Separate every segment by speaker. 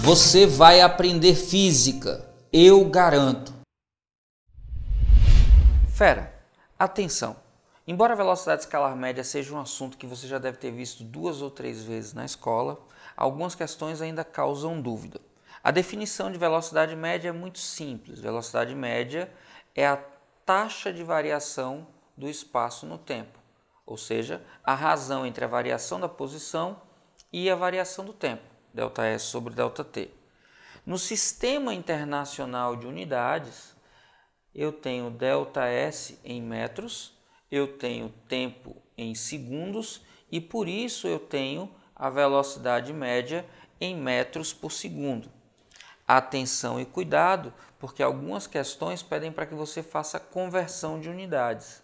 Speaker 1: Você vai aprender física, eu garanto. Fera, atenção! Embora a velocidade escalar média seja um assunto que você já deve ter visto 2 ou 3 vezes na escola, algumas questões ainda causam dúvida. A definição de velocidade média é muito simples. Velocidade média é a taxa de variação do espaço no tempo, ou seja, a razão entre a variação da posição e a variação do tempo, ΔS sobre ΔT. No Sistema Internacional de Unidades, eu tenho ΔS em metros, eu tenho tempo em segundos e por isso eu tenho a velocidade média em metros por segundo. Atenção e cuidado, porque algumas questões pedem para que você faça conversão de unidades.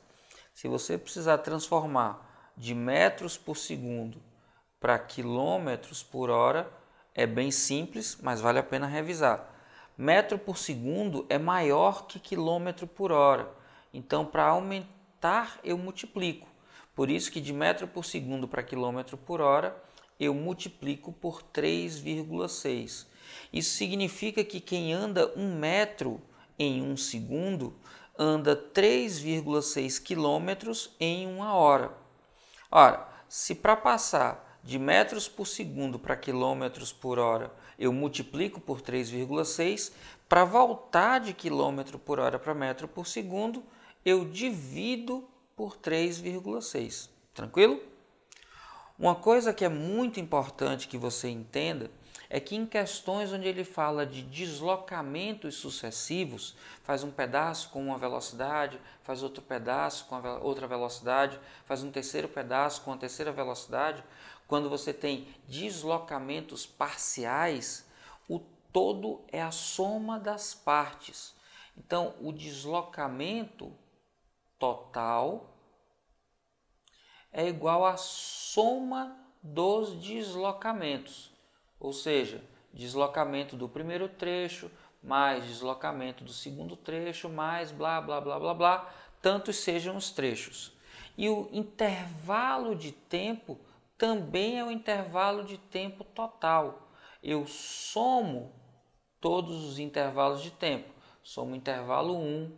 Speaker 1: Se você precisar transformar de metros por segundo para quilômetros por hora, é bem simples, mas vale a pena revisar. Metro por segundo é maior que quilômetro por hora, então para aumentar eu multiplico. Por isso que de metro por segundo para quilômetro por hora eu multiplico por 3,6. Isso significa que quem anda 1 metro em 1 segundo anda 3,6 quilômetros em 1 hora. Ora, se para passar de metros por segundo para quilômetros por hora eu multiplico por 3,6, para voltar de quilômetro por hora para metro por segundo, eu divido por 3,6. Tranquilo? Uma coisa que é muito importante que você entenda é que em questões onde ele fala de deslocamentos sucessivos, faz um pedaço com uma velocidade, faz outro pedaço com outra velocidade, faz um terceiro pedaço com a terceira velocidade, quando você tem deslocamentos parciais, o todo é a soma das partes. Então, o deslocamento total é igual à soma dos deslocamentos. Ou seja, deslocamento do primeiro trecho, mais deslocamento do segundo trecho, mais blá, blá, blá, blá, blá, tantos sejam os trechos. E o intervalo de tempo também é o intervalo de tempo total. Eu somo todos os intervalos de tempo. Somo o intervalo 1,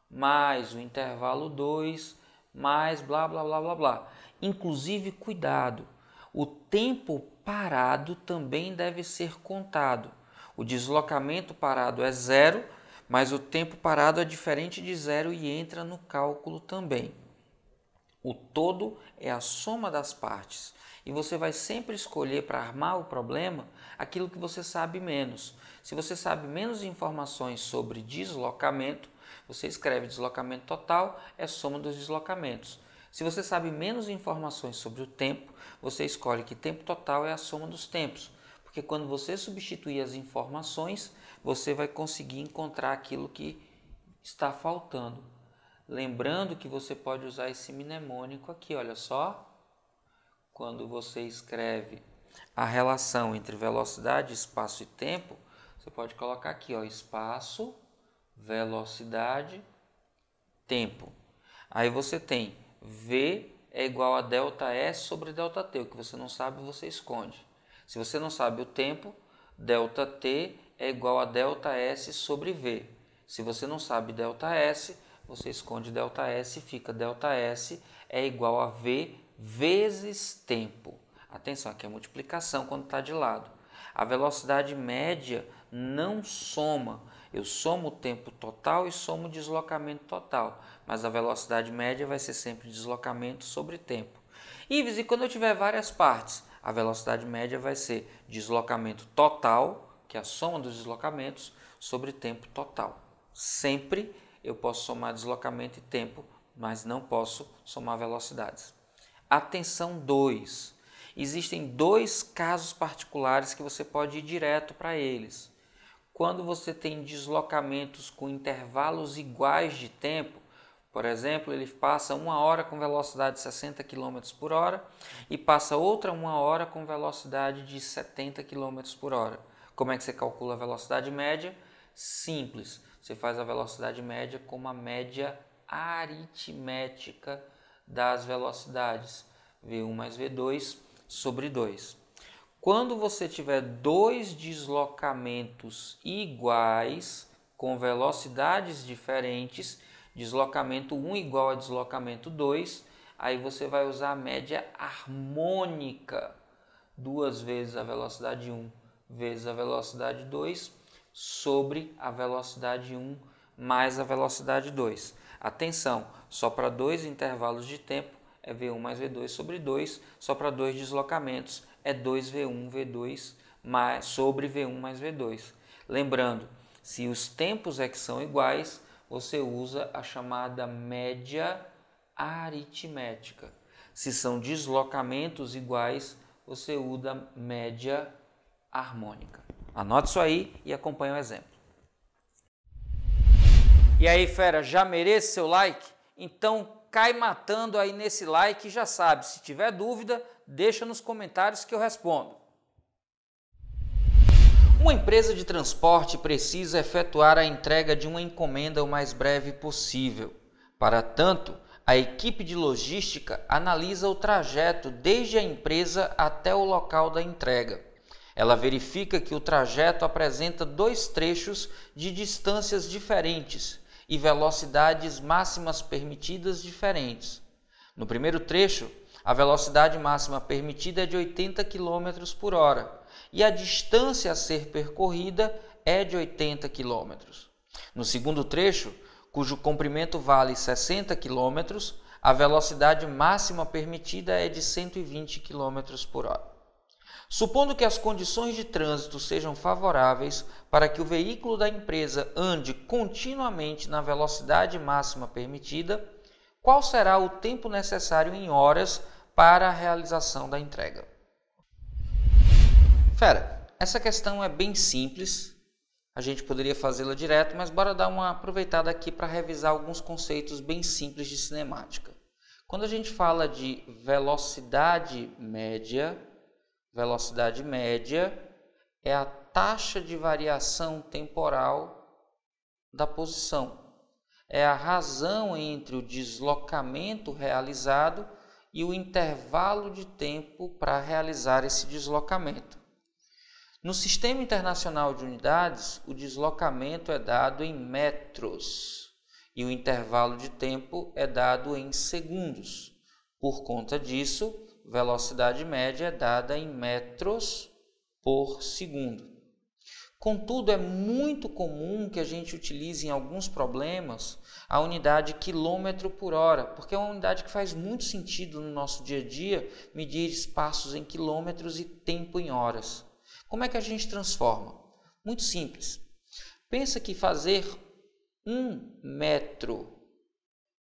Speaker 1: mais o intervalo 2, mais blá, blá, blá, blá, blá. Inclusive, cuidado, o tempo parado também deve ser contado. O deslocamento parado é 0, mas o tempo parado é diferente de 0 e entra no cálculo também. O todo é a soma das partes. E você vai sempre escolher para armar o problema aquilo que você sabe menos. Se você sabe menos informações sobre deslocamento, você escreve deslocamento total é soma dos deslocamentos. Se você sabe menos informações sobre o tempo, você escolhe que tempo total é a soma dos tempos. Porque quando você substituir as informações, você vai conseguir encontrar aquilo que está faltando. Lembrando que você pode usar esse mnemônico aqui, olha só. Quando você escreve a relação entre velocidade, espaço e tempo, você pode colocar aqui, ó, espaço, velocidade, tempo. Aí você tem V é igual a ΔS sobre ΔT. O que você não sabe, você esconde. Se você não sabe o tempo, ΔT é igual a ΔS sobre V. Se você não sabe ΔS, você esconde ΔS e fica ΔS é igual a V vezes tempo. Atenção, aqui é multiplicação quando está de lado. A velocidade média não soma. Eu somo o tempo total e somo o deslocamento total. Mas a velocidade média vai ser sempre deslocamento sobre tempo. Ives, e quando eu tiver várias partes? A velocidade média vai ser deslocamento total, que é a soma dos deslocamentos, sobre tempo total. Sempre eu posso somar deslocamento e tempo, mas não posso somar velocidades. Atenção 2. Existem 2 casos particulares que você pode ir direto para eles. Quando você tem deslocamentos com intervalos iguais de tempo, por exemplo, ele passa 1 hora com velocidade de 60 km por hora e passa outra 1 hora com velocidade de 70 km por hora. Como é que você calcula a velocidade média? Simples. Você faz a velocidade média com uma média aritmética das velocidades. V1 mais V2 sobre 2. Quando você tiver dois deslocamentos iguais, com velocidades diferentes, deslocamento 1 igual a deslocamento 2, aí você vai usar a média harmônica, 2 vezes a velocidade 1 vezes a velocidade 2 sobre a velocidade 1 mais a velocidade 2. Atenção, só para dois intervalos de tempo é V1 mais V2 sobre 2, só para dois deslocamentos é 2V1 V2 sobre V1 mais V2. Lembrando, se os tempos é que são iguais, você usa a chamada média aritmética. Se são deslocamentos iguais, você usa média harmônica. Anote isso aí e acompanhe o exemplo. E aí, fera, já merece seu like? Então cai matando aí nesse like e já sabe, se tiver dúvida, deixa nos comentários que eu respondo. Uma empresa de transporte precisa efetuar a entrega de uma encomenda o mais breve possível. Para tanto, a equipe de logística analisa o trajeto desde a empresa até o local da entrega. Ela verifica que o trajeto apresenta dois trechos de distâncias diferentes e velocidades máximas permitidas diferentes. No primeiro trecho, a velocidade máxima permitida é de 80 km por hora e a distância a ser percorrida é de 80 km. No segundo trecho, cujo comprimento vale 60 km, a velocidade máxima permitida é de 120 km por hora. Supondo que as condições de trânsito sejam favoráveis para que o veículo da empresa ande continuamente na velocidade máxima permitida, qual será o tempo necessário em horas para a realização da entrega? Fera, essa questão é bem simples, a gente poderia fazê-la direto, mas bora dar uma aproveitada aqui para revisar alguns conceitos bem simples de cinemática. Quando a gente fala de velocidade média é a taxa de variação temporal da posição. É a razão entre o deslocamento realizado e o intervalo de tempo para realizar esse deslocamento. No Sistema Internacional de Unidades, o deslocamento é dado em metros e o intervalo de tempo é dado em segundos. Por conta disso, velocidade média é dada em metros por segundo. Contudo, é muito comum que a gente utilize em alguns problemas a unidade quilômetro por hora, porque é uma unidade que faz muito sentido no nosso dia a dia medir espaços em quilômetros e tempo em horas. Como é que a gente transforma? Muito simples. Pensa que fazer 1 metro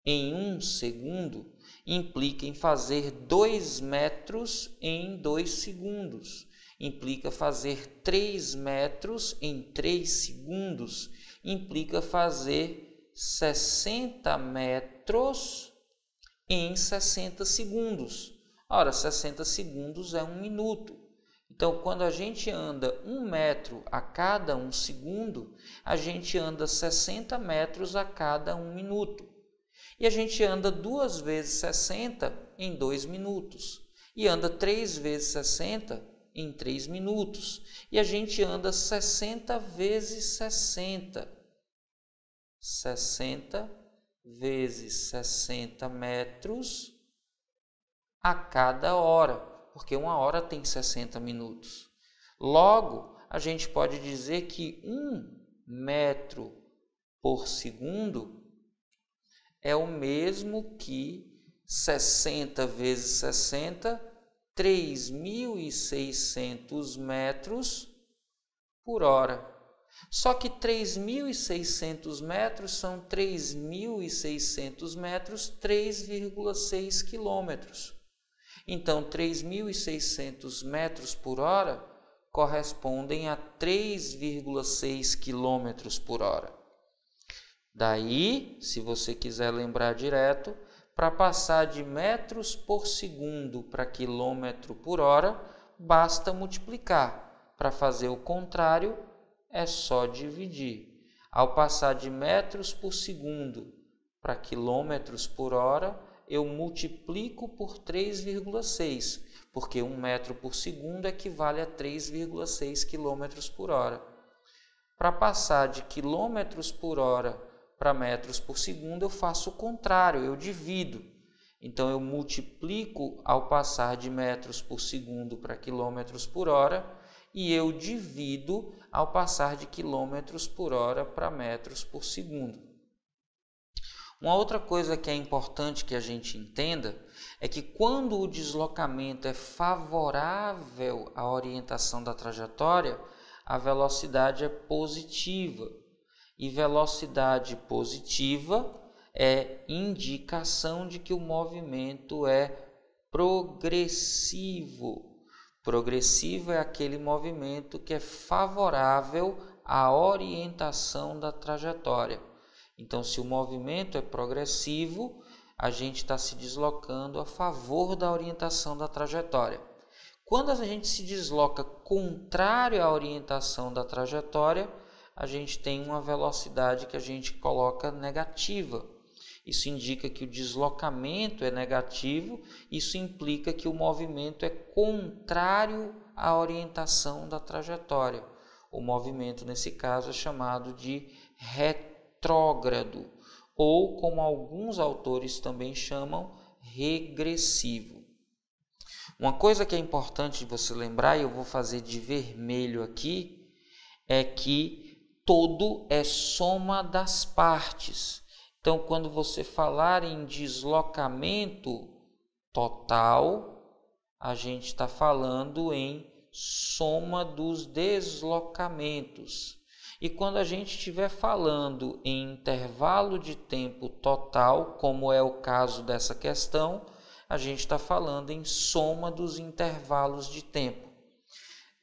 Speaker 1: em 1 segundo implica em fazer 2 metros em 2 segundos. Implica fazer 3 metros em 3 segundos. Implica fazer 60 metros em 60 segundos. Ora, 60 segundos é 1 minuto. Então, quando a gente anda 1 metro a cada 1 segundo, a gente anda 60 metros a cada 1 minuto. E a gente anda 2 vezes 60 em 2 minutos. E anda 3 vezes 60 em 3 minutos. E a gente anda 60 vezes 60. 60 vezes 60 metros a cada hora, porque 1 hora tem 60 minutos. Logo, a gente pode dizer que 1 metro por segundo é o mesmo que 60 vezes 60, 3.600 metros por hora. Só que 3.600 metros são 3.600 metros, 3,6 quilômetros. Então, 3.600 metros por hora correspondem a 3,6 quilômetros por hora. Daí, se você quiser lembrar direto, para passar de metros por segundo para quilômetro por hora, basta multiplicar. Para fazer o contrário, é só dividir. Ao passar de metros por segundo para quilômetros por hora, eu multiplico por 3,6, porque 1 metro por segundo equivale a 3,6 km por hora. Para passar de quilômetros por hora para metros por segundo, eu faço o contrário, eu divido. Então, eu multiplico ao passar de metros por segundo para quilômetros por hora e eu divido ao passar de quilômetros por hora para metros por segundo. Uma outra coisa que é importante que a gente entenda é que quando o deslocamento é favorável à orientação da trajetória, a velocidade é positiva. E velocidade positiva é indicação de que o movimento é progressivo. Progressivo é aquele movimento que é favorável à orientação da trajetória. Então, se o movimento é progressivo, a gente está se deslocando a favor da orientação da trajetória. Quando a gente se desloca contrário à orientação da trajetória, a gente tem uma velocidade que a gente coloca negativa. Isso indica que o deslocamento é negativo, isso implica que o movimento é contrário à orientação da trajetória. O movimento, nesse caso, é chamado de retrógrado, ou, como alguns autores também chamam, regressivo. Uma coisa que é importante de você lembrar, e eu vou fazer de vermelho aqui, é que todo é soma das partes. Então, quando você falar em deslocamento total, a gente está falando em soma dos deslocamentos. E quando a gente estiver falando em intervalo de tempo total, como é o caso dessa questão, a gente está falando em soma dos intervalos de tempo.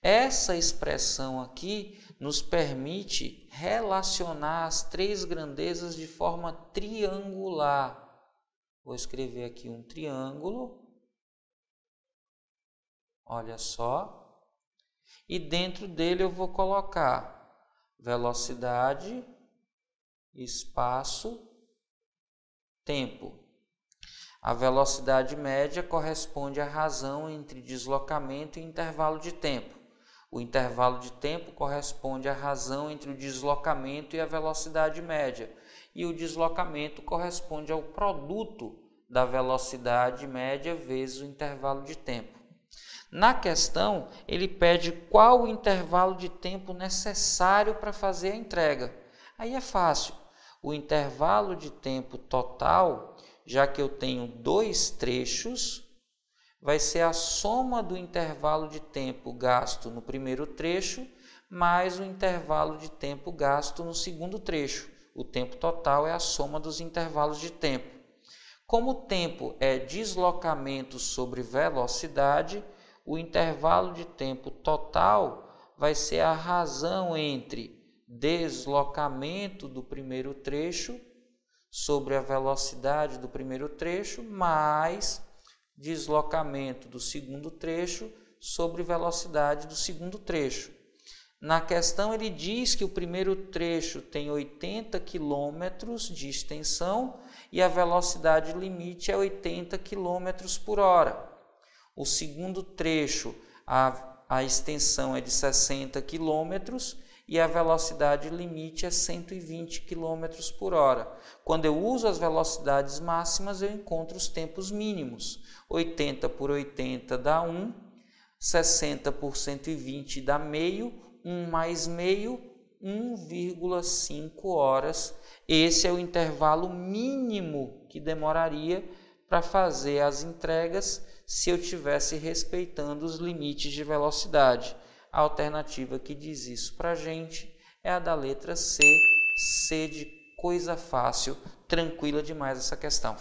Speaker 1: Essa expressão aqui nos permite relacionar as três grandezas de forma triangular. Vou escrever aqui um triângulo. Olha só. E dentro dele eu vou colocar velocidade, espaço, tempo. A velocidade média corresponde à razão entre deslocamento e intervalo de tempo. O intervalo de tempo corresponde à razão entre o deslocamento e a velocidade média. E o deslocamento corresponde ao produto da velocidade média vezes o intervalo de tempo. Na questão, ele pede qual o intervalo de tempo necessário para fazer a entrega. Aí é fácil. O intervalo de tempo total, já que eu tenho dois trechos, vai ser a soma do intervalo de tempo gasto no primeiro trecho mais o intervalo de tempo gasto no segundo trecho. O tempo total é a soma dos intervalos de tempo. Como o tempo é deslocamento sobre velocidade, o intervalo de tempo total vai ser a razão entre deslocamento do primeiro trecho sobre a velocidade do primeiro trecho mais deslocamento do segundo trecho sobre velocidade do segundo trecho. Na questão ele diz que o primeiro trecho tem 80 km de extensão e a velocidade limite é 80 km por hora. O segundo trecho, a extensão é de 60 km e a velocidade limite é 120 km por hora. Quando eu uso as velocidades máximas, eu encontro os tempos mínimos. 80 por 80 dá 1, 60 por 120 dá meio, 1 mais meio, 1,5 horas. Esse é o intervalo mínimo que demoraria para fazer as entregas se eu estivesse respeitando os limites de velocidade. A alternativa que diz isso para a gente é a da letra C, C de coisa fácil, tranquila demais essa questão.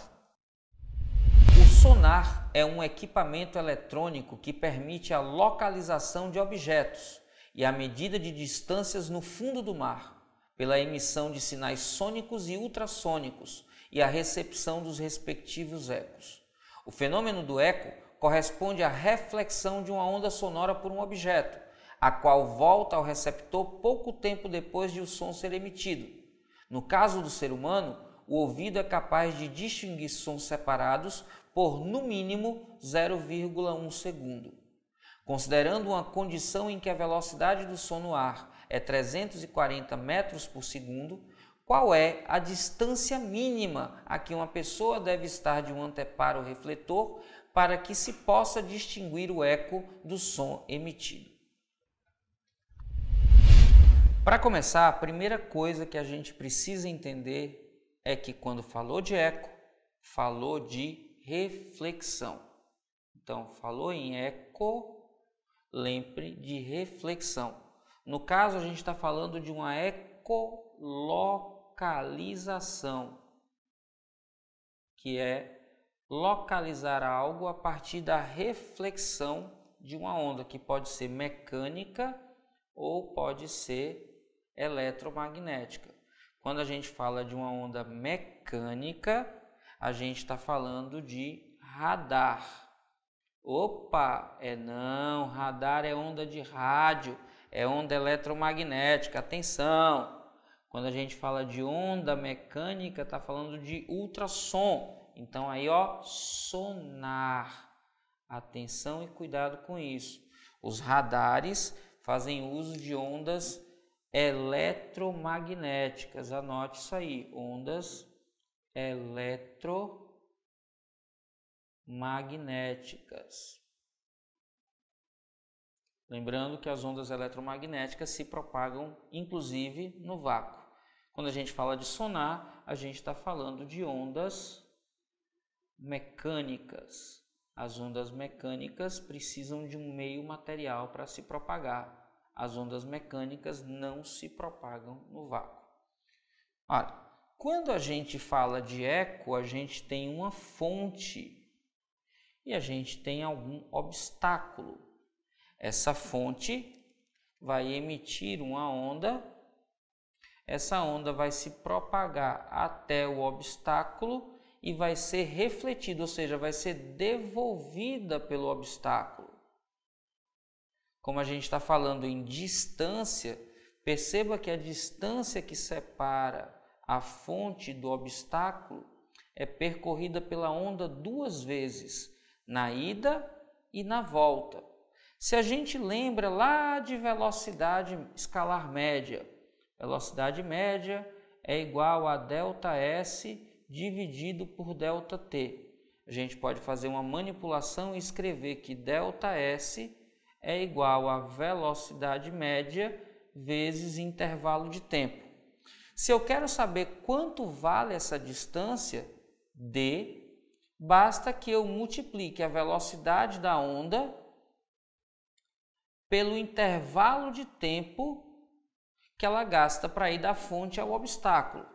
Speaker 1: O sonar é um equipamento eletrônico que permite a localização de objetos e a medida de distâncias no fundo do mar, pela emissão de sinais sônicos e ultrassônicos e a recepção dos respectivos ecos. O fenômeno do eco corresponde à reflexão de uma onda sonora por um objeto, a qual volta ao receptor pouco tempo depois de o som ser emitido. No caso do ser humano, o ouvido é capaz de distinguir sons separados por, no mínimo, 0,1 segundo. Considerando uma condição em que a velocidade do som no ar é 340 metros por segundo, qual é a distância mínima a que uma pessoa deve estar de um anteparo refletor para que se possa distinguir o eco do som emitido? Para começar, a primeira coisa que a gente precisa entender é que quando falou de eco, falou de reflexão. Então, falou em eco, lembre de reflexão. No caso, a gente está falando de uma ecolocalização, que é localizar algo a partir da reflexão de uma onda, que pode ser mecânica ou pode ser eletromagnética. Quando a gente fala de uma onda mecânica, a gente está falando de radar. Opa, não, radar é onda de rádio, é onda eletromagnética, atenção! Quando a gente fala de onda mecânica, está falando de ultrassom, então aí ó, sonar, atenção e cuidado com isso. Os radares fazem uso de ondas eletromagnéticas, anote isso aí, ondas eletromagnéticas. Lembrando que as ondas eletromagnéticas se propagam inclusive no vácuo. Quando a gente fala de sonar, a gente está falando de ondas mecânicas. As ondas mecânicas precisam de um meio material para se propagar. As ondas mecânicas não se propagam no vácuo. Olha, quando a gente fala de eco, a gente tem uma fonte e a gente tem algum obstáculo. Essa fonte vai emitir uma onda, essa onda vai se propagar até o obstáculo e vai ser refletida, ou seja, vai ser devolvida pelo obstáculo. Como a gente está falando em distância, perceba que a distância que separa a fonte do obstáculo é percorrida pela onda duas vezes, na ida e na volta. Se a gente lembra lá de velocidade escalar média, velocidade média é igual a ΔS dividido por ΔT. A gente pode fazer uma manipulação e escrever que ΔS é igual a velocidade média vezes intervalo de tempo. Se eu quero saber quanto vale essa distância, d, basta que eu multiplique a velocidade da onda pelo intervalo de tempo que ela gasta para ir da fonte ao obstáculo.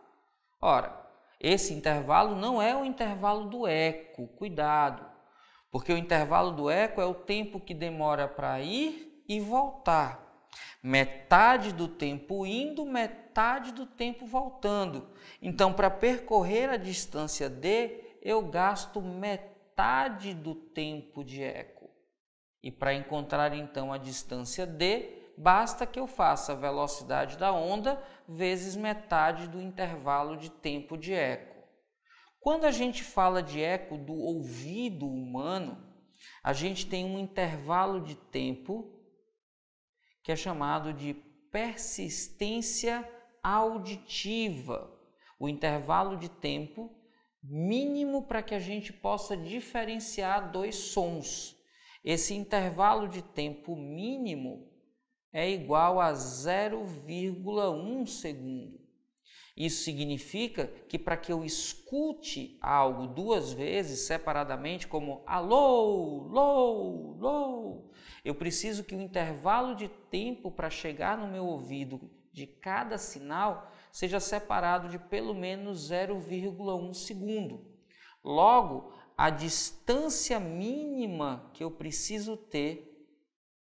Speaker 1: Ora, esse intervalo não é o intervalo do eco, cuidado, porque o intervalo do eco é o tempo que demora para ir e voltar. Metade do tempo indo, metade do tempo voltando. Então, para percorrer a distância d, eu gasto metade do tempo de eco. E para encontrar então a distância d, basta que eu faça a velocidade da onda vezes metade do intervalo de tempo de eco. Quando a gente fala de eco do ouvido humano, a gente tem um intervalo de tempo que é chamado de persistência auditiva. O intervalo de tempo mínimo para que a gente possa diferenciar dois sons. Esse intervalo de tempo mínimo é igual a 0,1 segundo. Isso significa que para que eu escute algo duas vezes separadamente, como alô, lô, lô, eu preciso que o intervalo de tempo para chegar no meu ouvido de cada sinal seja separado de pelo menos 0,1 segundo. Logo, a distância mínima que eu preciso ter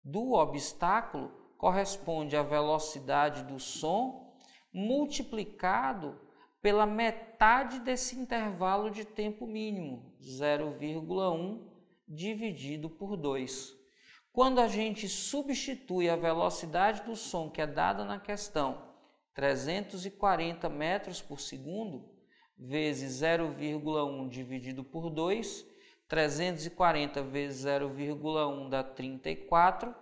Speaker 1: do obstáculo corresponde à velocidade do som multiplicado pela metade desse intervalo de tempo mínimo, 0,1 dividido por 2. Quando a gente substitui a velocidade do som que é dada na questão, 340 metros por segundo, vezes 0,1 dividido por 2, 340 vezes 0,1 dá 34,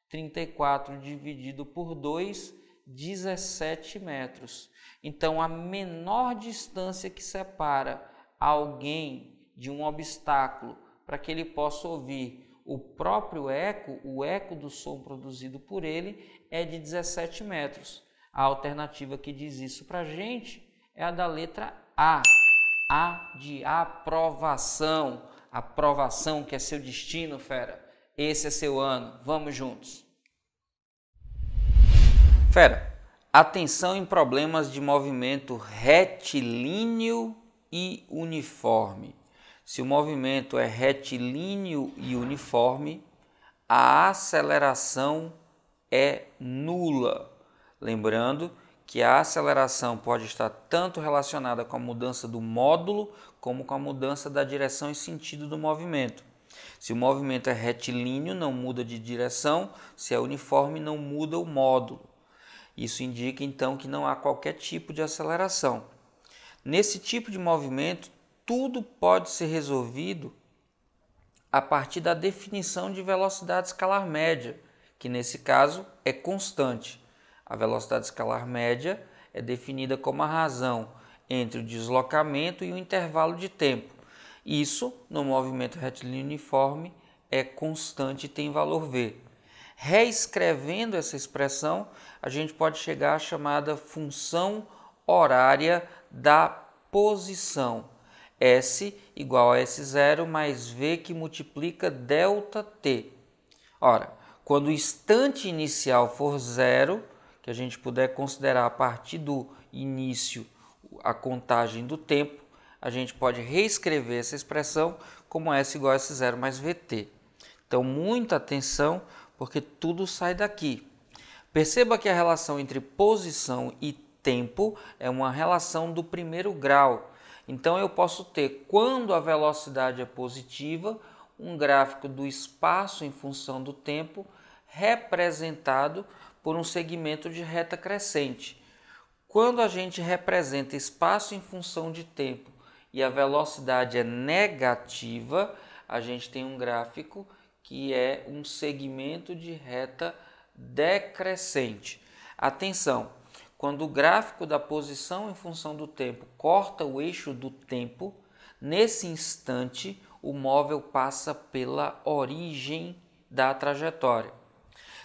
Speaker 1: 34 dividido por 2, 17 metros. Então, a menor distância que separa alguém de um obstáculo para que ele possa ouvir o próprio eco, o eco do som produzido por ele, é de 17 metros. A alternativa que diz isso para a gente é a da letra A. A de aprovação. Aprovação, que é seu destino, fera. Esse é seu ano. Vamos juntos. Fera, atenção em problemas de movimento retilíneo e uniforme. Se o movimento é retilíneo e uniforme, a aceleração é nula. Lembrando que a aceleração pode estar tanto relacionada com a mudança do módulo, como com a mudança da direção e sentido do movimento. Se o movimento é retilíneo, não muda de direção, se é uniforme, não muda o módulo. Isso indica então que não há qualquer tipo de aceleração. Nesse tipo de movimento, tudo pode ser resolvido a partir da definição de velocidade escalar média, que nesse caso é constante. A velocidade escalar média é definida como a razão entre o deslocamento e o intervalo de tempo. Isso, no movimento retilíneo uniforme, é constante e tem valor V. Reescrevendo essa expressão, a gente pode chegar à chamada função horária da posição. S igual a S0 mais V que multiplica ΔT. Ora, quando o instante inicial for zero, que a gente puder considerar a partir do início a contagem do tempo, a gente pode reescrever essa expressão como S igual a S0 mais VT. Então, muita atenção, porque tudo sai daqui. Perceba que a relação entre posição e tempo é uma relação do primeiro grau. Então, eu posso ter, quando a velocidade é positiva, um gráfico do espaço em função do tempo representado por um segmento de reta crescente. Quando a gente representa espaço em função de tempo e a velocidade é negativa, a gente tem um gráfico que é um segmento de reta decrescente. Atenção! Quando o gráfico da posição em função do tempo corta o eixo do tempo, nesse instante o móvel passa pela origem da trajetória.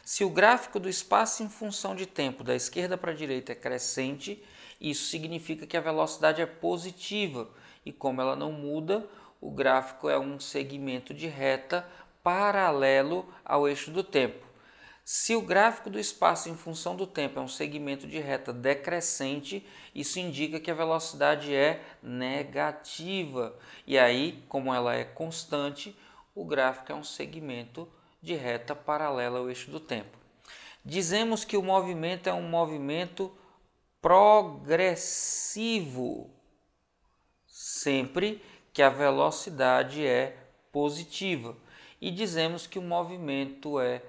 Speaker 1: Se o gráfico do espaço em função de tempo da esquerda para a direita é crescente, isso significa que a velocidade é positiva e, como ela não muda, o gráfico é um segmento de reta paralelo ao eixo do tempo. Se o gráfico do espaço em função do tempo é um segmento de reta decrescente, isso indica que a velocidade é negativa. E aí, como ela é constante, o gráfico é um segmento de reta paralela ao eixo do tempo. Dizemos que o movimento é um movimento progressivo, sempre que a velocidade é positiva. E dizemos que o movimento é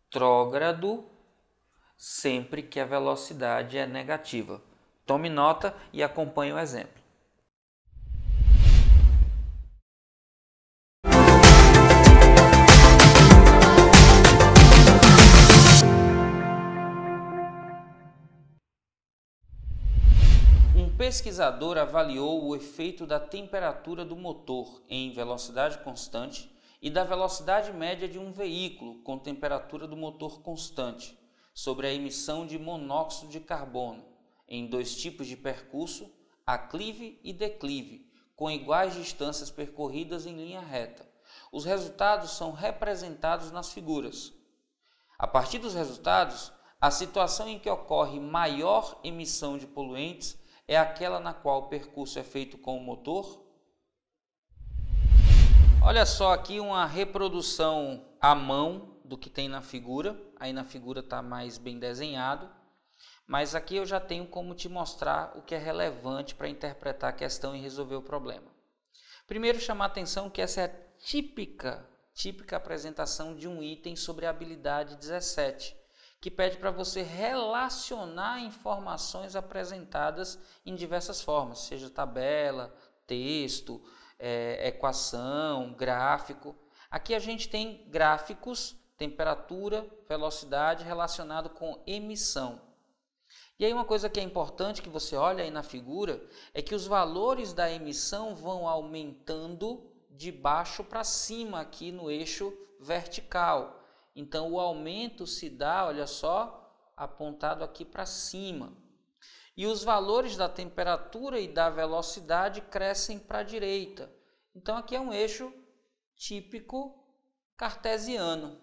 Speaker 1: retrógrado sempre que a velocidade é negativa. Tome nota e acompanhe o exemplo. Um pesquisador avaliou o efeito da temperatura do motor em velocidade constante e da velocidade média de um veículo com temperatura do motor constante sobre a emissão de monóxido de carbono em dois tipos de percurso, aclive e declive, com iguais distâncias percorridas em linha reta. Os resultados são representados nas figuras. A partir dos resultados, a situação em que ocorre maior emissão de poluentes é aquela na qual o percurso é feito com o motor. Olha só aqui uma reprodução à mão do que tem na figura. Aí na figura está mais bem desenhado. Mas aqui eu já tenho como te mostrar o que é relevante para interpretar a questão e resolver o problema. Primeiro, chamar a atenção que essa é a típica apresentação de um item sobre a habilidade 17, que pede para você relacionar informações apresentadas em diversas formas, seja tabela, texto, equação, gráfico. Aqui a gente tem gráficos, temperatura, velocidade relacionado com emissão. E aí uma coisa que é importante que você olha aí na figura é que os valores da emissão vão aumentando de baixo para cima aqui no eixo vertical. Então o aumento se dá, olha só, apontado aqui para cima. E os valores da temperatura e da velocidade crescem para a direita. Então aqui é um eixo típico cartesiano.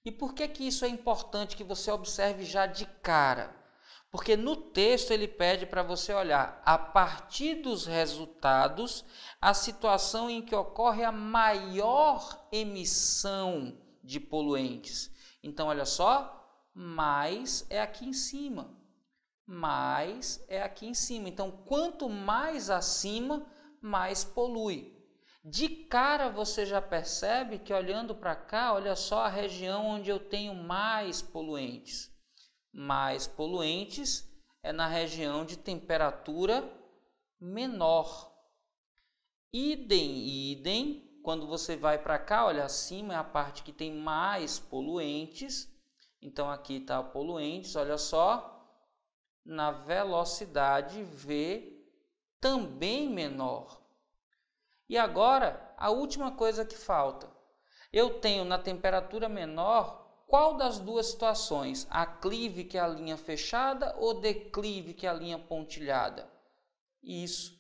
Speaker 1: E por que isso é importante que você observe já de cara? Porque no texto ele pede para você olhar a partir dos resultados a situação em que ocorre a maior emissão de poluentes. Então, olha só, mais é aqui em cima. Mais é aqui em cima. Então, quanto mais acima, mais polui. De cara você já percebe que olhando para cá, olha só a região onde eu tenho mais poluentes. Mais poluentes é na região de temperatura menor. Idem, quando você vai para cá, olha, acima é a parte que tem mais poluentes. Então aqui está poluentes, olha só, na velocidade V também menor. E agora, a última coisa que falta. Eu tenho na temperatura menor, qual das duas situações? Aclive, que é a linha fechada, ou declive, que é a linha pontilhada? Isso.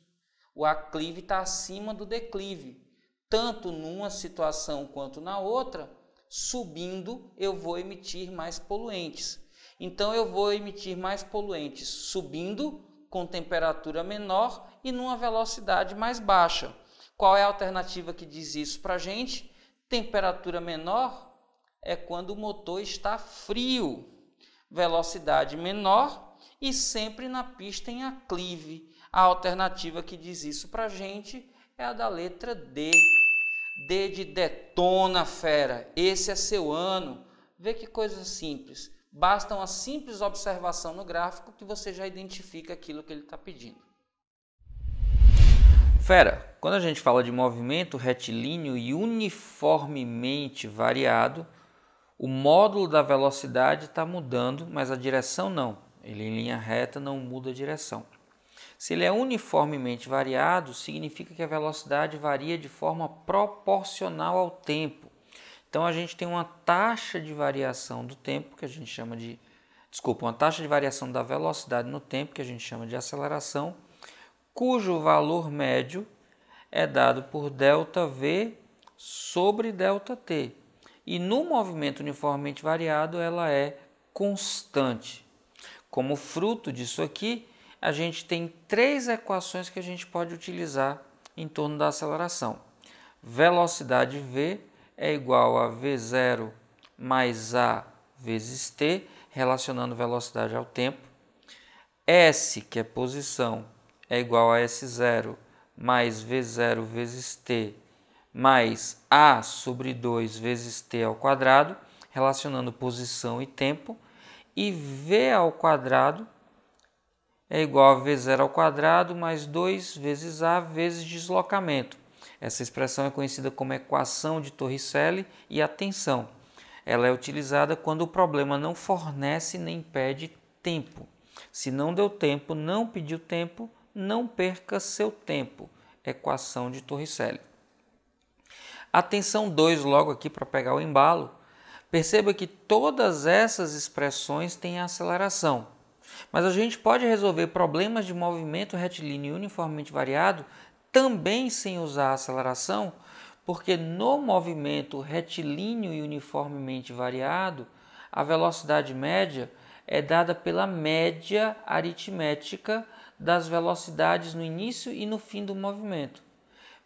Speaker 1: O aclive está acima do declive. Tanto numa situação quanto na outra, subindo, eu vou emitir mais poluentes. Então, eu vou emitir mais poluentes subindo, com temperatura menor e numa velocidade mais baixa. Qual é a alternativa que diz isso para a gente? Temperatura menor é quando o motor está frio, velocidade menor e sempre na pista em aclive. A alternativa que diz isso para a gente é a da letra D. D de detona, fera. Esse é seu ano. Vê que coisa simples. Basta uma simples observação no gráfico que você já identifica aquilo que ele está pedindo. Fera, quando a gente fala de movimento retilíneo e uniformemente variado, o módulo da velocidade está mudando, mas a direção não. Ele em linha reta não muda a direção. Se ele é uniformemente variado, significa que a velocidade varia de forma proporcional ao tempo. Então a gente tem uma taxa de variação do tempo, que a gente chama de... uma taxa de variação da velocidade no tempo, que a gente chama de aceleração, cujo valor médio é dado por ΔV sobre ΔT. E no movimento uniformemente variado, ela é constante. Como fruto disso aqui, a gente tem três equações que a gente pode utilizar em torno da aceleração. Velocidade V é igual a V0 mais A vezes T, relacionando velocidade ao tempo. S, que é posição, é igual a S0 mais V0 vezes T, mais A sobre 2 vezes T ao quadrado, relacionando posição e tempo. E V ao quadrado é igual a V0 ao quadrado mais 2 vezes A vezes deslocamento. Essa expressão é conhecida como equação de Torricelli e atenção. Ela é utilizada quando o problema não fornece nem pede tempo. Se não deu tempo, não pediu tempo, não perca seu tempo. Equação de Torricelli. Atenção 2 logo aqui para pegar o embalo. Perceba que todas essas expressões têm aceleração. Mas a gente pode resolver problemas de movimento retilíneo uniformemente variado também sem usar aceleração, porque no movimento retilíneo e uniformemente variado, a velocidade média é dada pela média aritmética das velocidades no início e no fim do movimento.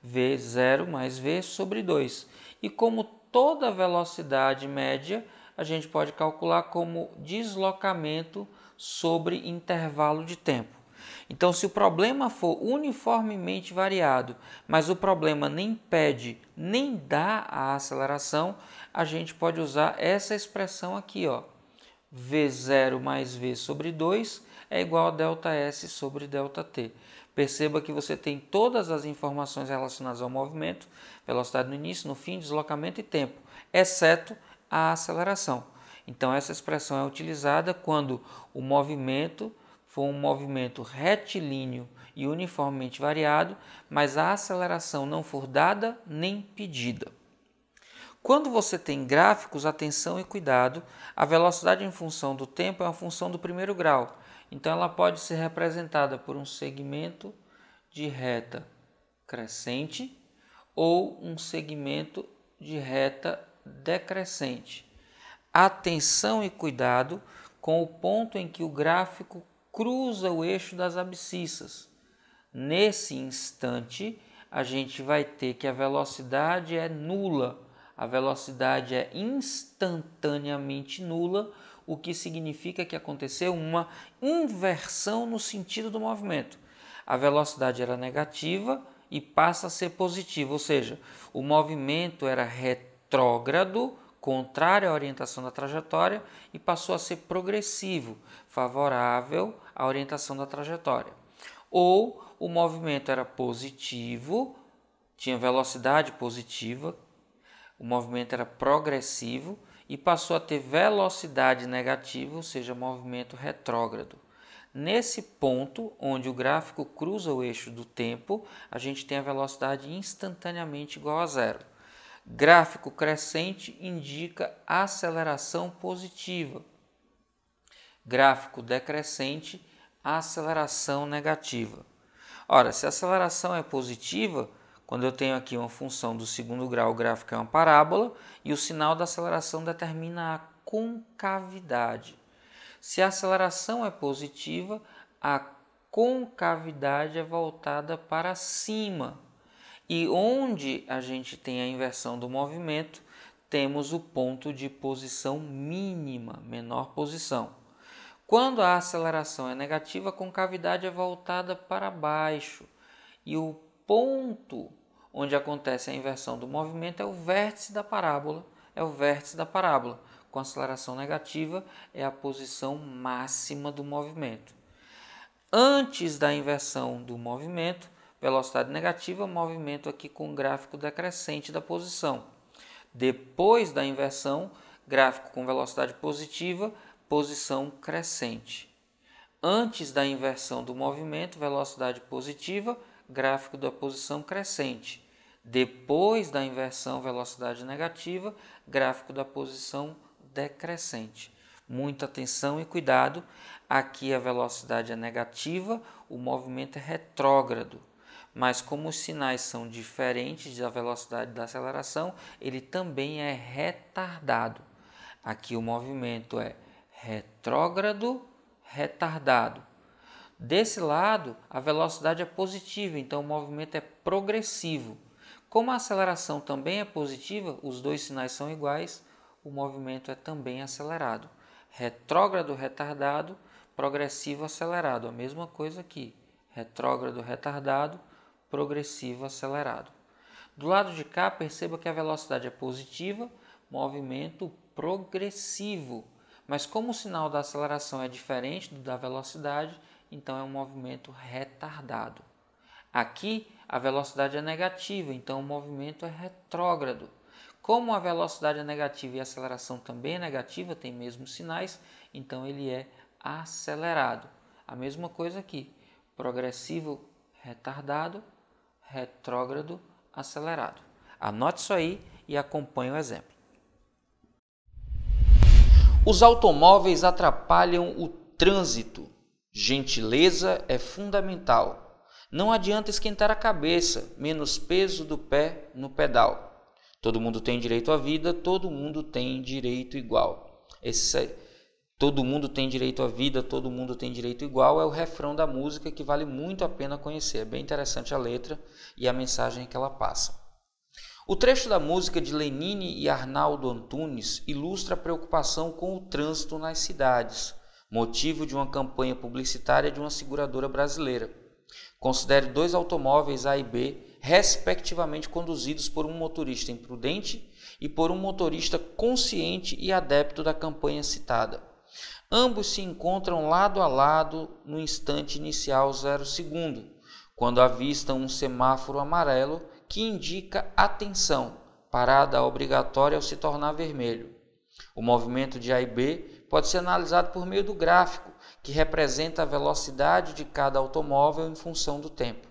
Speaker 1: V0 mais V sobre 2. E como toda velocidade média, a gente pode calcular como deslocamento sobre intervalo de tempo. Então, se o problema for uniformemente variado, mas o problema nem pede nem dá a aceleração, a gente pode usar essa expressão aqui, ó, V0 mais V sobre 2 é igual a ΔS sobre ΔT. Perceba que você tem todas as informações relacionadas ao movimento, velocidade no início, no fim, deslocamento e tempo, exceto a aceleração. Então essa expressão é utilizada quando o movimento for um movimento retilíneo e uniformemente variado, mas a aceleração não for dada nem pedida. Quando você tem gráficos, atenção e cuidado, a velocidade em função do tempo é uma função do primeiro grau. Então ela pode ser representada por um segmento de reta crescente ou um segmento de reta decrescente. Atenção e cuidado com o ponto em que o gráfico cruza o eixo das abscissas. Nesse instante, a gente vai ter que a velocidade é nula. A velocidade é instantaneamente nula, o que significa que aconteceu uma inversão no sentido do movimento. A velocidade era negativa e passa a ser positiva, ou seja, o movimento era retrógrado, contrário à orientação da trajetória, e passou a ser progressivo, favorável à orientação da trajetória. Ou o movimento era positivo, tinha velocidade positiva, o movimento era progressivo e passou a ter velocidade negativa, ou seja, movimento retrógrado. Nesse ponto, onde o gráfico cruza o eixo do tempo, a gente tem a velocidade instantaneamente igual a zero. Gráfico crescente indica aceleração positiva. Gráfico decrescente, aceleração negativa. Ora, se a aceleração é positiva, quando eu tenho aqui uma função do segundo grau, o gráfico é uma parábola e o sinal da aceleração determina a concavidade. Se a aceleração é positiva, a concavidade é voltada para cima. E onde a gente tem a inversão do movimento, temos o ponto de posição mínima, menor posição. Quando a aceleração é negativa, a concavidade é voltada para baixo. E o ponto onde acontece a inversão do movimento é o vértice da parábola. Com aceleração negativa é a posição máxima do movimento. Antes da inversão do movimento, velocidade negativa, movimento aqui com gráfico decrescente da posição. Depois da inversão, gráfico com velocidade positiva, posição crescente. Antes da inversão do movimento, velocidade positiva, gráfico da posição crescente. Depois da inversão, velocidade negativa, gráfico da posição decrescente. Muita atenção e cuidado, aqui a velocidade é negativa, o movimento é retrógrado. Mas como os sinais são diferentes da velocidade da aceleração, ele também é retardado. Aqui o movimento é retrógrado, retardado. Desse lado, a velocidade é positiva, então o movimento é progressivo. Como a aceleração também é positiva, os dois sinais são iguais, o movimento é também acelerado. Retrógrado, retardado, progressivo, acelerado. A mesma coisa aqui. Retrógrado, retardado, progressivo, acelerado. Do lado de cá, perceba que a velocidade é positiva, movimento progressivo. Mas como o sinal da aceleração é diferente do da velocidade, então é um movimento retardado. Aqui a velocidade é negativa, então o movimento é retrógrado. Como a velocidade é negativa e a aceleração também é negativa, tem mesmos sinais, então ele é acelerado. A mesma coisa aqui, progressivo, retardado, retrógrado, acelerado. Anote isso aí e acompanhe o exemplo. Os automóveis atrapalham o trânsito. Gentileza é fundamental. Não adianta esquentar a cabeça, menos peso do pé no pedal. Todo mundo tem direito à vida, todo mundo tem direito igual. Todo mundo tem direito à vida, todo mundo tem direito igual é o refrão da música que vale muito a pena conhecer. É bem interessante a letra e a mensagem que ela passa. O trecho da música de Lenine e Arnaldo Antunes ilustra a preocupação com o trânsito nas cidades, motivo de uma campanha publicitária de uma seguradora brasileira. Considere dois automóveis A e B, respectivamente conduzidos por um motorista imprudente e por um motorista consciente e adepto da campanha citada. Ambos se encontram lado a lado no instante inicial 0 segundo, quando avistam um semáforo amarelo que indica atenção, parada obrigatória ao se tornar vermelho. O movimento de A e B pode ser analisado por meio do gráfico, que representa a velocidade de cada automóvel em função do tempo.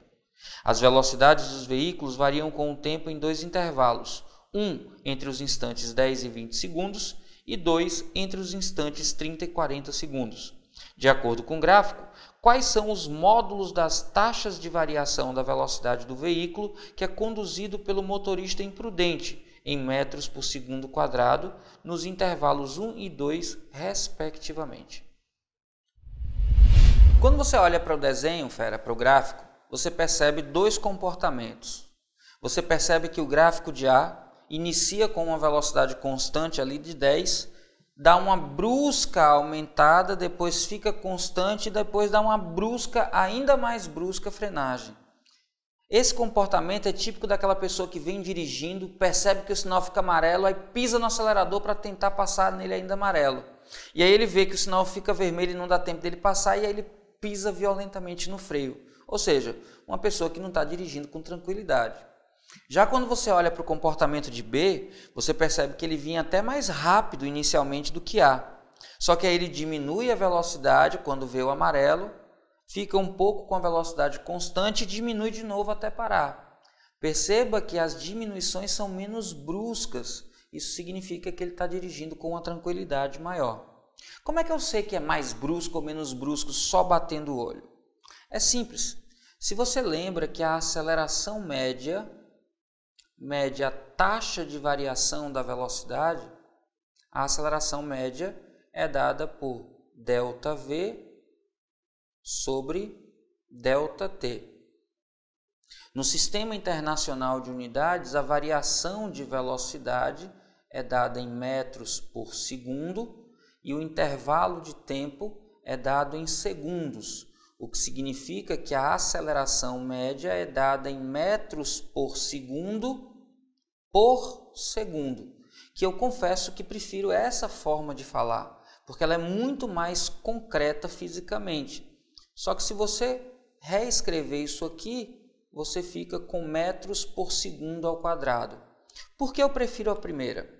Speaker 1: As velocidades dos veículos variam com o tempo em dois intervalos, um entre os instantes 10 e 20 segundos e 2 entre os instantes 30 e 40 segundos. De acordo com o gráfico, quais são os módulos das taxas de variação da velocidade do veículo que é conduzido pelo motorista imprudente em metros por segundo quadrado nos intervalos 1 e 2, respectivamente. Quando você olha para o desenho, para o gráfico, você percebe dois comportamentos. Você percebe que o gráfico de A inicia com uma velocidade constante ali de 10, dá uma brusca aumentada, depois fica constante e depois dá uma brusca, ainda mais brusca frenagem. Esse comportamento é típico daquela pessoa que vem dirigindo, percebe que o sinal fica amarelo, aí pisa no acelerador para tentar passar nele ainda amarelo. E aí ele vê que o sinal fica vermelho e não dá tempo dele passar, e aí ele pisa violentamente no freio. Ou seja, uma pessoa que não está dirigindo com tranquilidade. Já quando você olha para o comportamento de B, você percebe que ele vinha até mais rápido inicialmente do que A. Só que aí ele diminui a velocidade quando vê o amarelo, fica um pouco com a velocidade constante e diminui de novo até parar. Perceba que as diminuições são menos bruscas. Isso significa que ele está dirigindo com uma tranquilidade maior. Como é que eu sei que é mais brusco ou menos brusco só batendo o olho? É simples. Se você lembra que a aceleração média a taxa de variação da velocidade, a aceleração média é dada por ΔV sobre ΔT. No Sistema Internacional de Unidades, a variação de velocidade é dada em metros por segundo e o intervalo de tempo é dado em segundos, o que significa que a aceleração média é dada em metros por segundo, que eu confesso que prefiro essa forma de falar, porque ela é muito mais concreta fisicamente. Só que se você reescrever isso aqui, você fica com metros por segundo ao quadrado. Por que eu prefiro a primeira?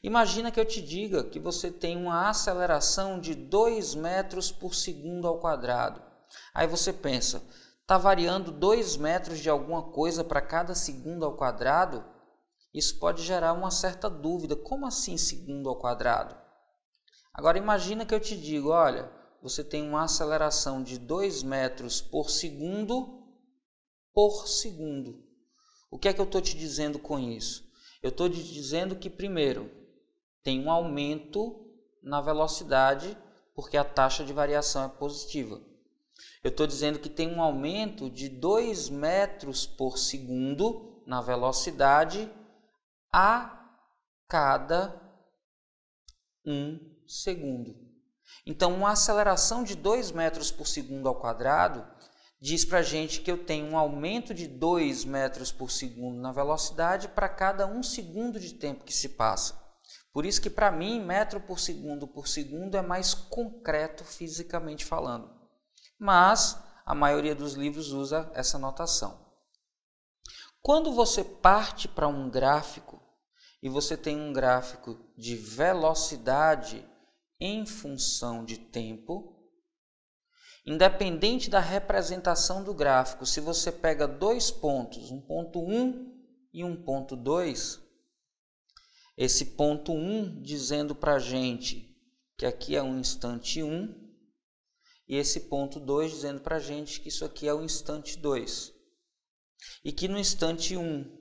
Speaker 1: Imagina que eu te diga que você tem uma aceleração de 2 metros por segundo ao quadrado. Aí você pensa, está variando 2 metros de alguma coisa para cada segundo ao quadrado? Isso pode gerar uma certa dúvida. Como assim segundo ao quadrado? Agora imagina que eu te digo, olha, você tem uma aceleração de 2 metros por segundo. O que é que eu estou te dizendo com isso? Eu estou te dizendo que, primeiro, tem um aumento na velocidade, porque a taxa de variação é positiva. Eu estou dizendo que tem um aumento de 2 metros por segundo na velocidade a cada 1 segundo. Então, uma aceleração de 2 metros por segundo ao quadrado diz para a gente que eu tenho um aumento de 2 metros por segundo na velocidade para cada 1 segundo de tempo que se passa. Por isso que, para mim, metro por segundo é mais concreto fisicamente falando. Mas a maioria dos livros usa essa notação. Quando você parte para um gráfico e você tem um gráfico de velocidade em função de tempo, independente da representação do gráfico, se você pega dois pontos, um ponto 1 e um ponto 2, esse ponto 1 dizendo para a gente que aqui é um instante 1, e esse ponto 2 dizendo para a gente que isso aqui é o instante 2. E que no instante 1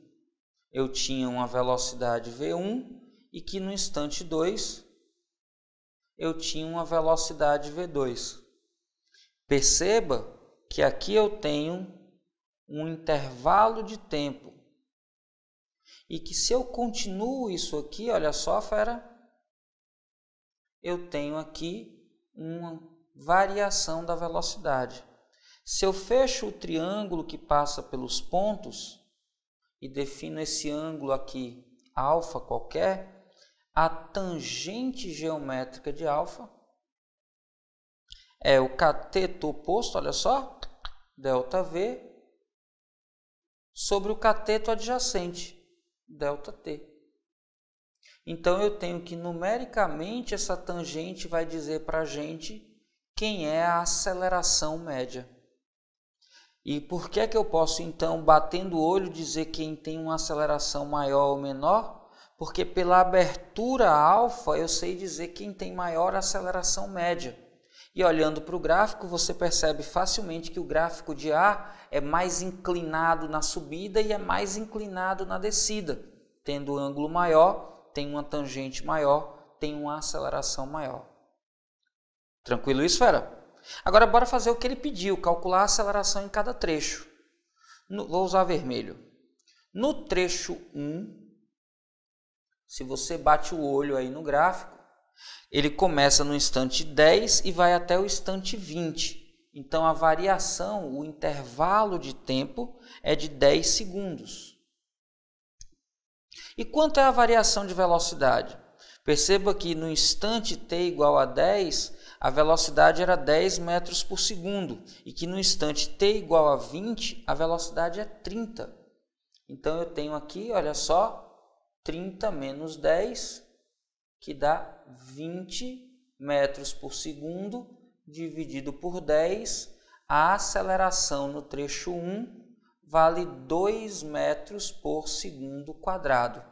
Speaker 1: eu tinha uma velocidade V1 e que no instante 2 eu tinha uma velocidade V2. Perceba que aqui eu tenho um intervalo de tempo e que se eu continuo isso aqui, olha só, fera, eu tenho aqui uma variação da velocidade. Se eu fecho o triângulo que passa pelos pontos e defino esse ângulo aqui, alfa qualquer, a tangente geométrica de alfa é o cateto oposto, olha só, ΔV, sobre o cateto adjacente, ΔT. Então, eu tenho que, numericamente, essa tangente vai dizer para a gente quem é a aceleração média. E por que é que eu posso, então, batendo o olho, dizer quem tem uma aceleração maior ou menor? Porque pela abertura alfa, eu sei dizer quem tem maior aceleração média. E olhando para o gráfico, você percebe facilmente que o gráfico de A é mais inclinado na subida e é mais inclinado na descida. Tendo ângulo maior, tem uma tangente maior, tem uma aceleração maior. Tranquilo isso, fera? Agora, bora fazer o que ele pediu, calcular a aceleração em cada trecho. Vou usar vermelho. No trecho 1, se você bate o olho aí no gráfico, ele começa no instante 10 e vai até o instante 20. Então, a variação, o intervalo de tempo é de 10 segundos. E quanto é a variação de velocidade? Perceba que no instante t igual a 10, a velocidade era 10 metros por segundo. E que no instante t igual a 20, a velocidade é 30. Então, eu tenho aqui, olha só, 30 menos 10, que dá 20 metros por segundo, dividido por 10. A aceleração no trecho 1 vale 2 metros por segundo quadrado.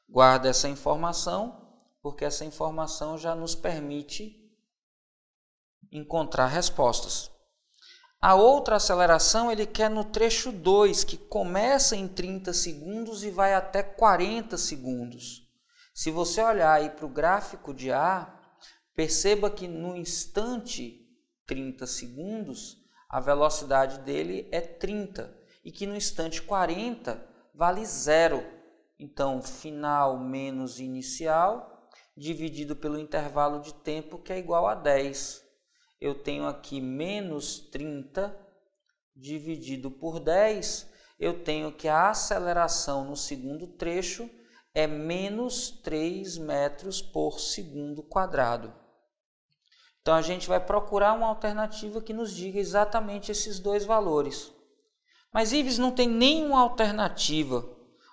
Speaker 1: Guarda essa informação, porque essa informação já nos permite encontrar respostas. A outra aceleração ele quer no trecho 2, que começa em 30 segundos e vai até 40 segundos. Se você olhar aí para o gráfico de A, perceba que no instante 30 segundos, a velocidade dele é 30 e que no instante 40 vale 0. Então, final menos inicial dividido pelo intervalo de tempo, que é igual a 10. Eu tenho aqui menos 30 dividido por 10, eu tenho que a aceleração no segundo trecho é menos 3 metros por segundo quadrado. Então, a gente vai procurar uma alternativa que nos diga exatamente esses dois valores. Mas Ives não tem nenhuma alternativa.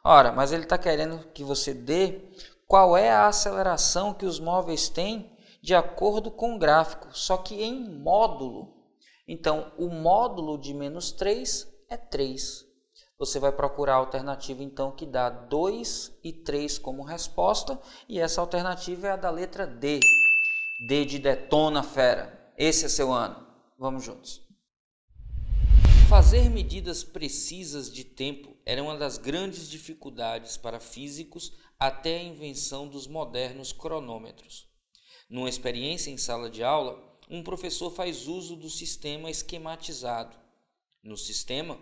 Speaker 1: Ora, mas ele está querendo que você dê qual é a aceleração que os móveis têm de acordo com o gráfico, só que em módulo. Então, o módulo de menos 3 é 3. Você vai procurar a alternativa, então, que dá 2 e 3 como resposta, e essa alternativa é a da letra D. D de detona, fera. Esse é seu ano. Vamos juntos. Fazer medidas precisas de tempo era uma das grandes dificuldades para físicos até a invenção dos modernos cronômetros. Numa experiência em sala de aula, um professor faz uso do sistema esquematizado. No sistema,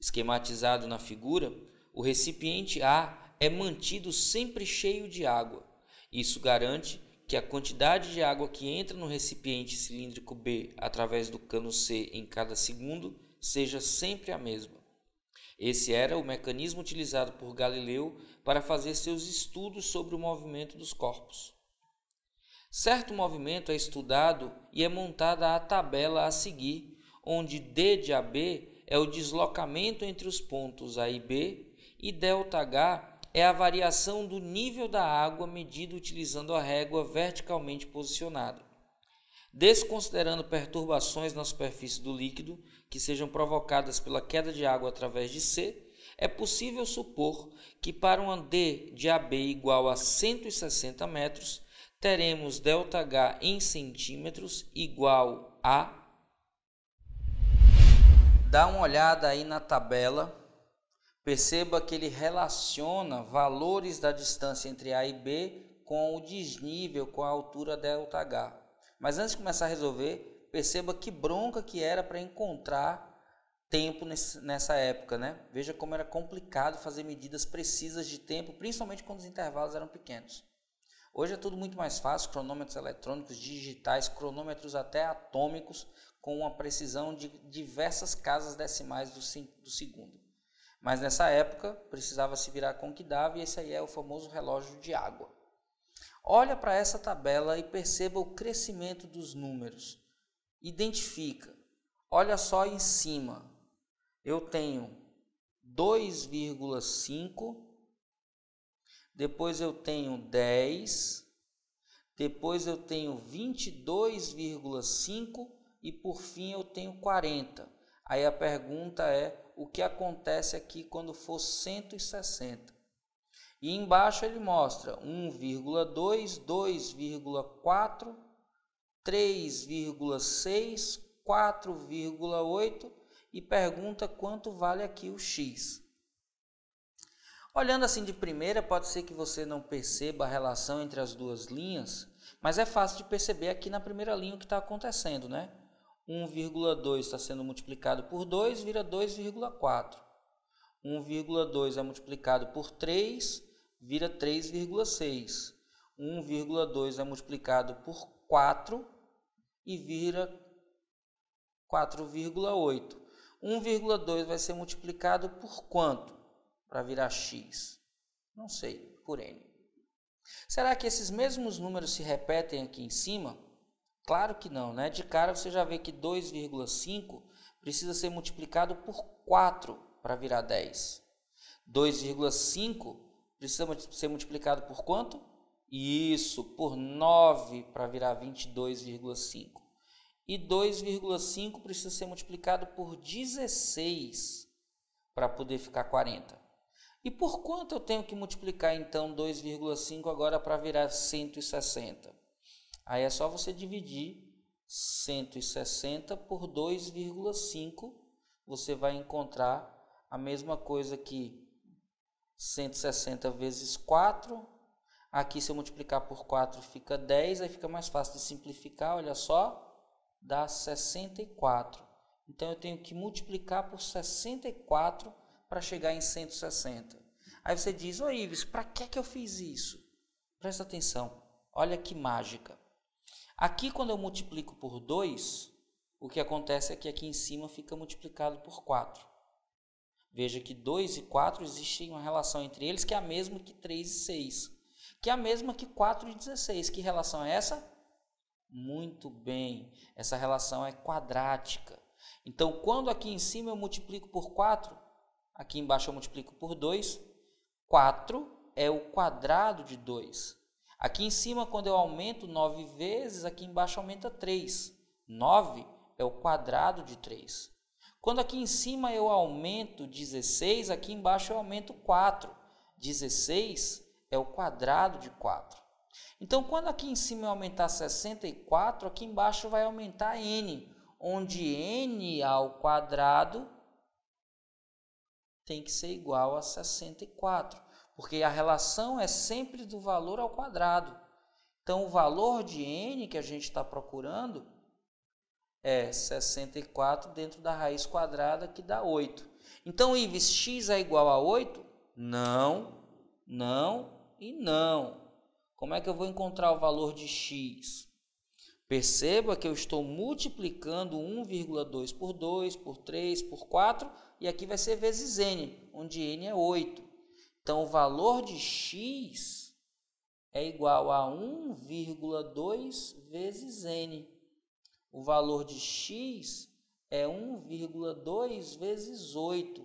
Speaker 1: esquematizado na figura, o recipiente A é mantido sempre cheio de água. Isso garante que a quantidade de água que entra no recipiente cilíndrico B através do cano C em cada segundo seja sempre a mesma. Esse era o mecanismo utilizado por Galileu para fazer seus estudos sobre o movimento dos corpos. Certo movimento é estudado e é montada a tabela a seguir, onde D de AB é o deslocamento entre os pontos A e B e ΔH é a variação do nível da água medido utilizando a régua verticalmente posicionada. Desconsiderando perturbações na superfície do líquido que sejam provocadas pela queda de água através de C, é possível supor que para uma D de AB igual a 160 metros, teremos ΔH em centímetros igual a... Dá uma olhada aí na tabela, perceba que ele relaciona valores da distância entre A e B com o desnível, com a altura ΔH. Mas antes de começar a resolver, perceba que bronca que era para encontrar tempo nessa época, né? Veja como era complicado fazer medidas precisas de tempo, principalmente quando os intervalos eram pequenos. Hoje é tudo muito mais fácil, cronômetros eletrônicos, digitais, cronômetros até atômicos, com uma precisão de diversas casas decimais do segundo. Mas nessa época, precisava se virar com o que dava, e esse aí é o famoso relógio de água. Olha para essa tabela e perceba o crescimento dos números. identifica. Olha só em cima, eu tenho 2,5, depois eu tenho 10, depois eu tenho 22,5 e por fim eu tenho 40. Aí a pergunta é, o que acontece aqui quando for 160? E embaixo ele mostra 1,2, 2,4, 3,6, 4,8 e pergunta quanto vale aqui o x. Olhando assim de primeira, pode ser que você não perceba a relação entre as duas linhas, mas é fácil de perceber aqui na primeira linha o que está acontecendo, né? 1,2 está sendo multiplicado por 2, vira 2,4. 1,2 é multiplicado por 3, vira 3,6. 1,2 é multiplicado por 4 e vira 4,8. 1,2 vai ser multiplicado por quanto para virar x? Não sei, por n. Será que esses mesmos números se repetem aqui em cima? Claro que não, né? De cara você já vê que 2,5 precisa ser multiplicado por 4 para virar 10. 2,5 precisa ser multiplicado por quanto? Isso, por 9 para virar 22,5. E 2,5 precisa ser multiplicado por 16 para poder ficar 40. E por quanto eu tenho que multiplicar então 2,5 agora para virar 160? Aí é só você dividir 160 por 2,5, você vai encontrar a mesma coisa que 160 vezes 4. Aqui se eu multiplicar por 4 fica 10, aí fica mais fácil de simplificar, olha só, dá 64. Então eu tenho que multiplicar por 64 para chegar em 160. Aí você diz, ô Ives, para que eu fiz isso? Presta atenção, olha que mágica. Aqui quando eu multiplico por 2, o que acontece é que aqui em cima fica multiplicado por 4. Veja que 2 e 4 existe uma relação entre eles que é a mesma que 3 e 6. Que é a mesma que 4 e 16. Que relação é essa? Muito bem, essa relação é quadrática. Então, quando aqui em cima eu multiplico por 4, aqui embaixo eu multiplico por 2, 4 é o quadrado de 2. Aqui em cima, quando eu aumento 9 vezes, aqui embaixo aumenta 3. 9 é o quadrado de 3. Quando aqui em cima eu aumento 16, aqui embaixo eu aumento 4. 16 é o quadrado de 4. Então, quando aqui em cima eu aumentar 64, aqui embaixo vai aumentar n, onde n ao quadrado tem que ser igual a 64, porque a relação é sempre do valor ao quadrado. Então, o valor de n que a gente está procurando é 64 dentro da raiz quadrada, que dá 8. Então, Ives, x é igual a 8? Não, não e não. Como é que eu vou encontrar o valor de x? Perceba que eu estou multiplicando 1,2 por 2, por 3, por 4, e aqui vai ser vezes n, onde n é 8. Então, o valor de x é igual a 1,2 vezes n. O valor de x é 1,2 vezes 8.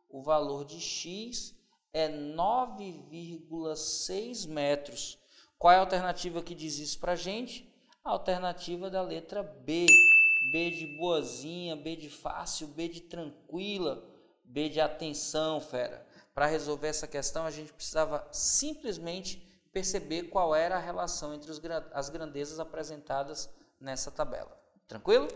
Speaker 1: O valor de x é 9,6 metros. Qual é a alternativa que diz isso para a gente? A alternativa da letra B. B de boazinha, B de fácil, B de tranquila, B de atenção, fera. Para resolver essa questão, a gente precisava simplesmente perceber qual era a relação entre as grandezas apresentadas nessa tabela. Tranquilo?